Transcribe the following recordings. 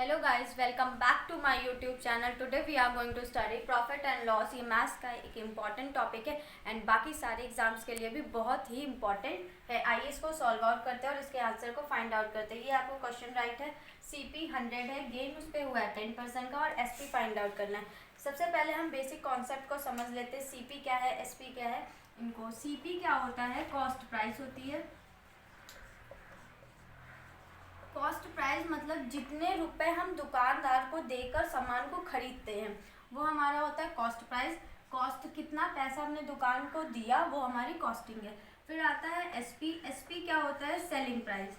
Hello guys, welcome back to my YouTube channel. Today we are going to study profit and loss. ये maths का एक important topic है and बाकी सारे exams के लिए भी बहुत ही इंपॉर्टेंट है। आइए इसको सॉल्व आउट करते हैं और इसके आंसर को फाइंड आउट करते हैं। ये आपको क्वेश्चन राइट है, CP 100 है, गेन उस पर हुआ है 10% का और SP फाइंड आउट करना है। सबसे पहले हम बेसिक कॉन्सेप्ट को समझ लेते हैं। CP क्या है, SP क्या है। इनको CP क्या होता है, कॉस्ट प्राइस होती है। कॉस्ट प्राइस मतलब जितने रुपए हम दुकानदार को देकर सामान को खरीदते हैं वो हमारा होता है कॉस्ट प्राइस। कॉस्ट कितना पैसा हमने दुकान को दिया वो हमारी कॉस्टिंग है। फिर आता है एसपी। एसपी क्या होता है, सेलिंग प्राइस।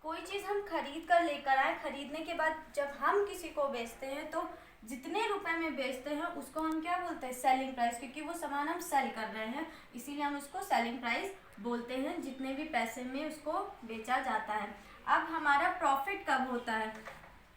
कोई चीज़ हम खरीद कर लेकर आए, खरीदने के बाद जब हम किसी को बेचते हैं तो जितने रुपए में बेचते हैं उसको हम क्या बोलते हैं, सेलिंग प्राइस। क्योंकि वो सामान हम सेल कर रहे हैं इसीलिए हम उसको सेलिंग प्राइस बोलते हैं, जितने भी पैसे में उसको बेचा जाता है। अब हमारा प्रॉफिट कब होता है,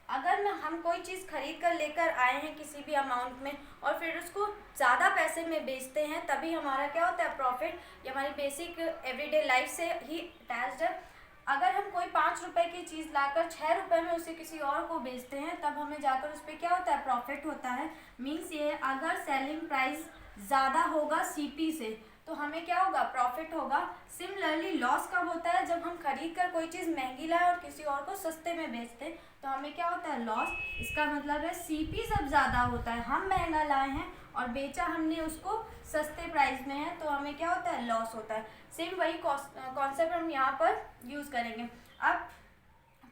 अगर हम कोई चीज़ खरीद कर लेकर आए हैं किसी भी अमाउंट में और फिर उसको ज़्यादा पैसे में बेचते हैं तभी हमारा क्या होता है, प्रॉफिट। ये हमारी बेसिक एवरीडे लाइफ से ही अटैच्ड है। अगर हम कोई 5 रुपए की चीज़ लाकर 6 रुपए में उसे किसी और को बेचते हैं तब हमें जाकर उस पर क्या होता है, प्रॉफिट होता है। मीन्स ये अगर सेलिंग प्राइस ज़्यादा होगा CP से तो हमें क्या होगा, प्रॉफिट होगा। सिमिलरली लॉस कब होता है, जब हम खरीद कर कोई चीज़ महंगी लाए और किसी और को सस्ते में बेचते हैं तो हमें क्या होता है, लॉस। इसका मतलब है CP जब ज़्यादा होता है, हम महंगा लाए हैं और बेचा हमने उसको सस्ते प्राइस में है तो हमें क्या होता है, लॉस होता है। सेम वही कॉन्सेप्ट हम यहाँ पर यूज़ करेंगे। अब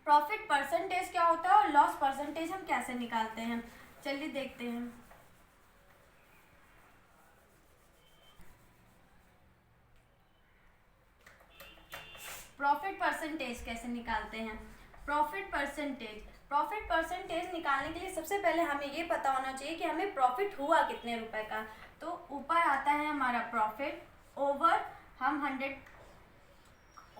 प्रॉफिट परसेंटेज क्या होता है और लॉस परसेंटेज हम कैसे निकालते हैं, चलिए देखते हैं। प्रॉफिट परसेंटेज कैसे निकालते हैं। प्रॉफिट परसेंटेज निकालने के लिए सबसे पहले हमें ये पता होना चाहिए कि हमें प्रॉफिट हुआ कितने रुपए का। तो ऊपर आता है हमारा प्रॉफिट ओवर हम 100।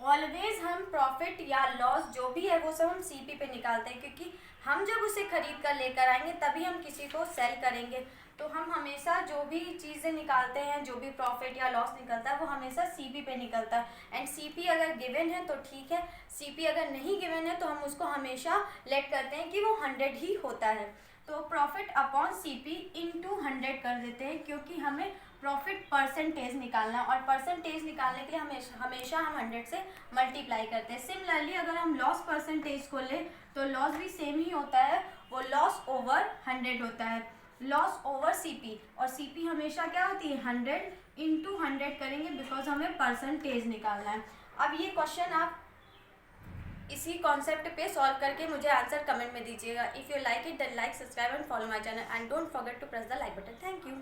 ऑलवेज हम प्रॉफिट या लॉस जो भी है वो सब हम CP पे निकालते हैं, क्योंकि हम जब उसे खरीद कर लेकर आएंगे तभी हम किसी को सेल करेंगे। तो हम हमेशा जो भी चीज़ें निकालते हैं, जो भी प्रॉफिट या लॉस निकलता है वो हमेशा CP पे निकलता है। एंड CP अगर गिवन है तो ठीक है, CP अगर नहीं गिवन है तो हम उसको हमेशा लेट करते हैं कि वो 100 ही होता है। तो प्रॉफिट अपॉन CP इंटू 100 कर देते हैं, क्योंकि हमें प्रॉफिट परसेंटेज निकालना और परसेंटेज निकालने के लिए हमेशा हम 100 से मल्टीप्लाई करते हैं। सिमिलरली अगर हम लॉस परसेंटेज को लें तो लॉस भी सेम ही होता है, वो लॉस ओवर 100 होता है, लॉस ओवर CP। और CP हमेशा क्या होती है, 100 इंटू 100 करेंगे बिकॉज हमें परसेंटेज निकालना है। अब ये क्वेश्चन आप इसी कॉन्सेप्ट पे सॉल्व करके मुझे आंसर कमेंट में दीजिएगा। If you like it then like, subscribe and follow my channel and don't forget to press the like button. Thank you.